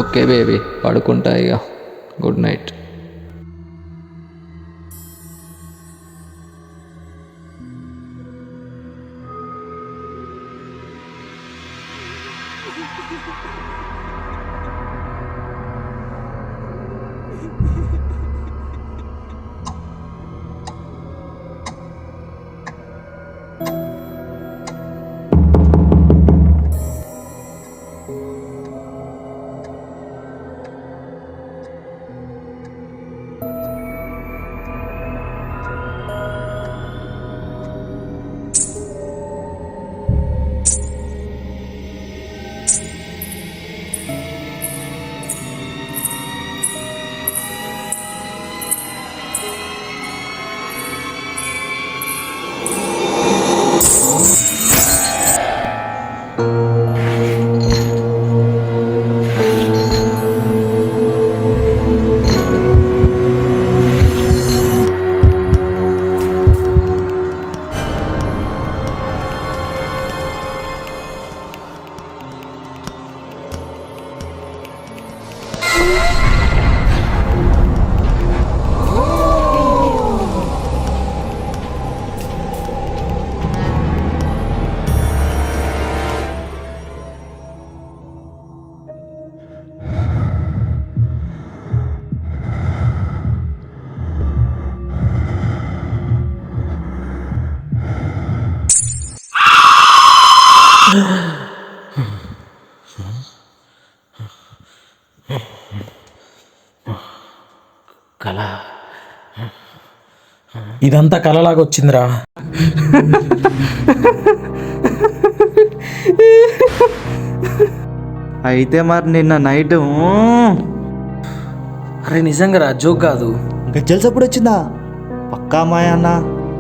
Okay baby, పడుకుంటా ఇక. Good night. కళ, ఇదంతా కళలాగా వచ్చిందిరా. అయితే మరి నిన్న నైట్ అరే నిజంగా రా, జోక్ కాదు. గజ్జల్స్ ఎప్పుడు వచ్చిందా? పక్కా అమ్మాయి అన్నా.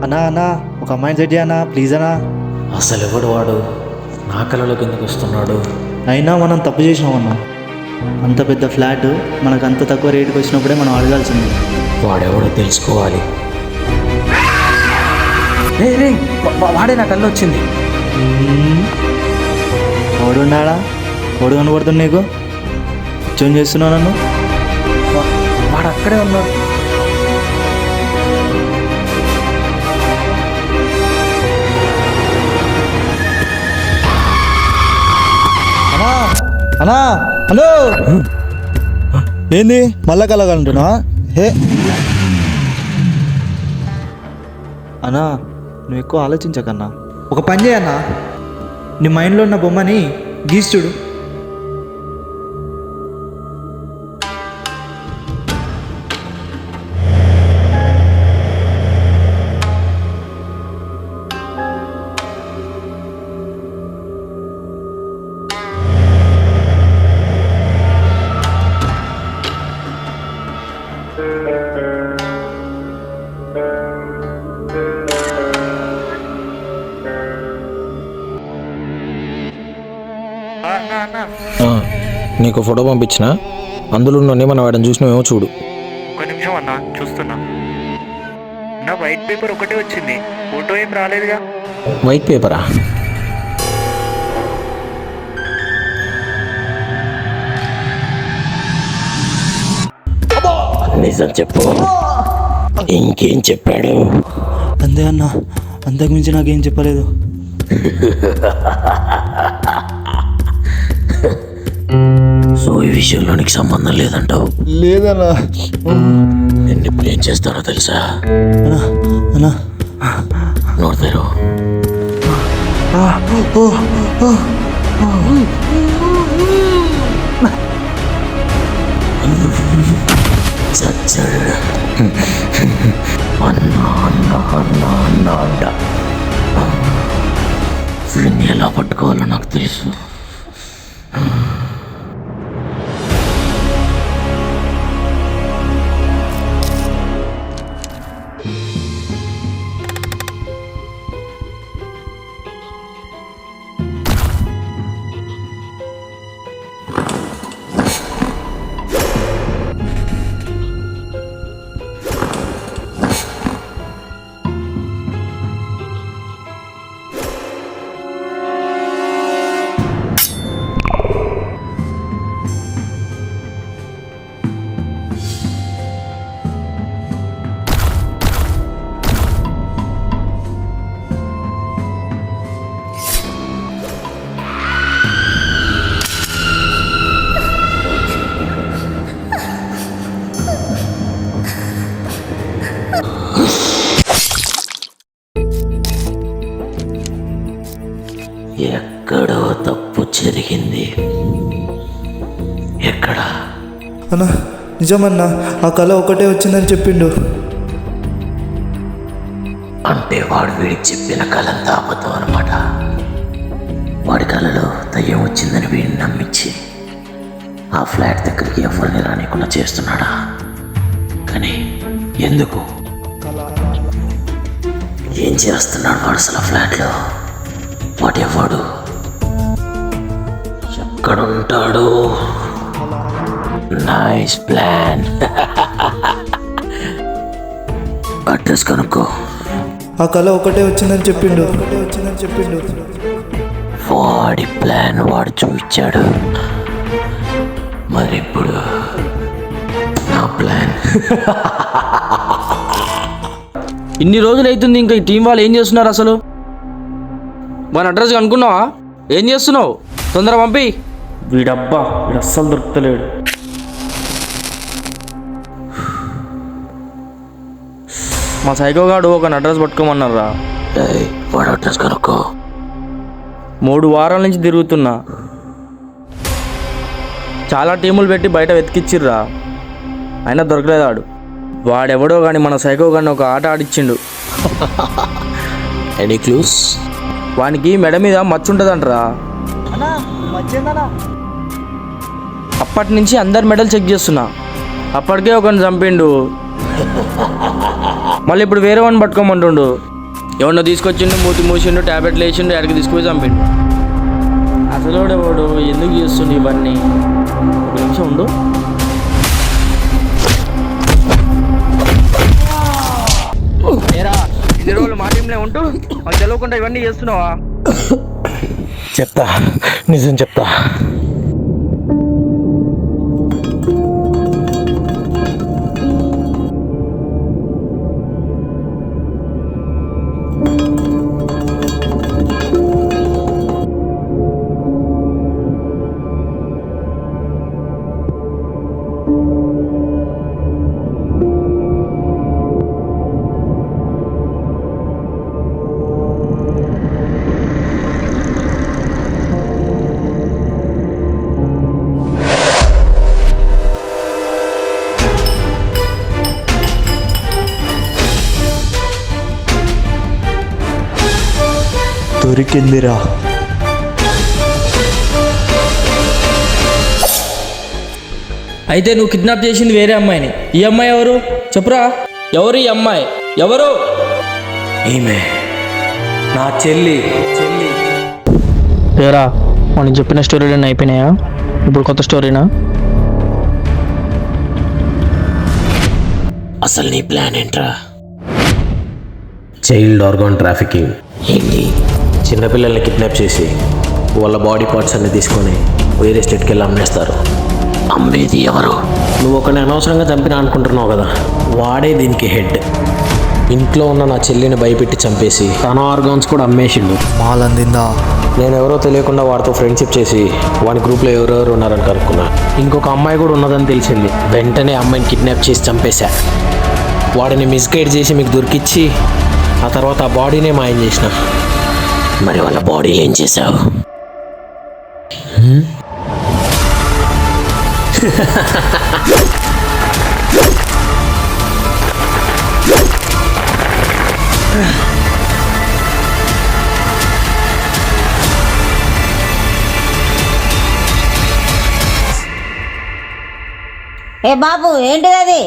అన్నా ఒక అమ్మాయిని సెట్ చేయన్నా ప్లీజ్ అన్నా. అసలు ఎవడు వాడు నా కళలోకి ఎందుకు వస్తున్నాడు? అయినా మనం తప్పు చేసినామన్నా. అంత పెద్ద ఫ్లాట్ మనకు అంత తక్కువ రేటుకి వచ్చినప్పుడే మనం అడగాల్సింది. వాడెవడో తెలుసుకోవాలి. రే వాడే నా కళ్ళు వచ్చింది. ఓడున్నాడా? ఓడు కనబడుతుంది నీకు? చూన్ చేస్తున్నావు నన్ను? వాడు అక్కడే ఉన్నాడు. అన్నా హలో, ఏంది మళ్ళా కలగంటున్నా? హే అన్నా, నువ్వు ఎక్కువ ఆలోచించకన్నా. ఒక పని చేయన్నా, నీ మైండ్లో ఉన్న బొమ్మని గీసి చూడు. నీకు ఫోటో పంపించిన, అందులో మనం వాడిని చూసినామేమో చూడు. ఒక నిమిషం అన్నా, చూస్తున్నా. నా వైట్ పేపర్ ఒకటే వచ్చింది, ఫోటో ఏం రాలేదుగా. వైట్ పేపరా? నిజం చెప్పు, ఇంకేం చెప్పాడు? అంతే అన్నా, అంతకు మించి నాకేం చెప్పలేదు. సో ఈ విషయంలో నీకు సంబంధం లేదంటావు? లేదన్నా. నేను ఇప్పుడు ఏం చేస్తానో తెలుసా? అన్నా అన్నా నోడతారు. చచ్చాడు. అన్నా అన్నా అన్నా అన్నా అంట. వీడిని ఎలా పట్టుకోవాలో నాకు తెలుసు. ఎక్కడో తప్పు జరిగింది. ఎక్కడ? అన్నా నిజమన్నా, ఆ కళ ఒకటే వచ్చిందని చెప్పిండు. అంటే వాడు వీడికి చెప్పిన కలంతా అబద్ధం అనమాట. వాడి కళలో దయ్యం వచ్చిందని వీడిని నమ్మించి ఆ ఫ్లాట్ దగ్గరికి ఎవరిని రానికుండా చేస్తున్నాడా? కానీ ఎందుకు? ఏం చేస్తున్నాడు వాడు అసలు ఫ్లాట్లో? వాడు ఎవడు? ఎక్కడుంటాడు? Nice plan. అడ్రస్ కనుక్కో. ఆ కళ ఒకటే వచ్చిందని చెప్పిండు. వాడి ప్లాన్ వాడు చూపించాడు. మరి ఇప్పుడు నా ప్లాన్. ఇన్ని రోజులు అవుతుంది, ఇంకా ఈ టీం వాళ్ళు ఏం చేస్తున్నారు అసలు? మన అడ్రస్ కనుక్కున్నావా? ఏం చేస్తున్నావు? తొందర పంపి. వీడబ్బా, వీడు అస్సలు దొరుకుతలేడు. మా సైకోగాడు ఒక అడ్రస్ పట్టుకోమన్నారా. వాడు అడ్రస్ కనుక్కో. 3 వారాల నుంచి తిరుగుతున్నా. చాలా టీములు పెట్టి బయట వెతికిచ్చిర్రా, అయినా దొరకలేదాడు. వాడెవడో కానీ మన సైకోగాడిని ఒక ఆట ఆడిచ్చిండు. Any clues? వానికి మెడ మీద మచ్చుంటుందంటరా. అప్పటి నుంచి అందరి మెడల్ చెక్ చేస్తున్నా, అప్పటికే ఒకరిని చంపిండు. మళ్ళీ ఇప్పుడు వేరే వాడిని పట్టుకోమంటుండు. ఎవరినో తీసుకొచ్చిండు, మూతి మూసిండు, ట్యాబ్లెట్లు వేసిండు, ఎక్కడికి తీసుకుపోయి చంపిండు. అసలు వాడు ఎందుకు చేస్తుండు ఇవన్నీ? ఒక నిమిషం ఉండు. ఇన్ని రోజులు మా టీంలో ఉంటూ మాకు తెలియకుండా ఇవన్నీ చేస్తున్నావా? చెప్తా, నిజం చెప్తా. దొరికిందిరా. అయితే నువ్వు కిడ్నాప్ చేసింది వేరే అమ్మాయిని. ఈ అమ్మాయి ఎవరు చెప్పురా? ఎవరు ఈ అమ్మాయి? ఎవరు? ఈమె నా చెల్లి. ఏరా, మనం చెప్పిన స్టోరీలన్నీ అయిపోయినాయా? ఇప్పుడు కొత్త స్టోరీనా? అసలు నీ ప్లాన్ ఏంట్రా? Child organ trafficking. ఏంటి? చిన్నపిల్లల్ని కిడ్నాప్ చేసి వాళ్ళ బాడీ పార్ట్స్ అన్ని తీసుకొని వేరే స్టేట్కి వెళ్ళి అమ్మేస్తారు. అమ్మేది ఎవరు? నువ్వు ఒకరిని అనవసరంగా చంపినా అనుకుంటున్నావు కదా, వాడే దీనికి హెడ్. ఇంట్లో ఉన్న నా చెల్లిని భయపెట్టి చంపేసి తన ఆర్గాన్స్ కూడా అమ్మేసిండు. మాలందిందా? నేను ఎవరో తెలియకుండా వాడితో ఫ్రెండ్షిప్ చేసి వాడి గ్రూప్లో ఎవరెవరు ఉన్నారని కనుక్కున్నా. ఇంకొక అమ్మాయి కూడా ఉన్నదని తెలిసింది. వెంటనే అమ్మాయిని కిడ్నాప్ చేసి చంపేశా. వాడిని మిస్గైడ్ చేసి మీకు దొరికిచ్చి ఆ తర్వాత ఆ బాడీనే మాయం చేసిన. మరి వాళ్ళ బాడీలు ఏం చేశావు? ఏ బాబు, ఏంటిది అది?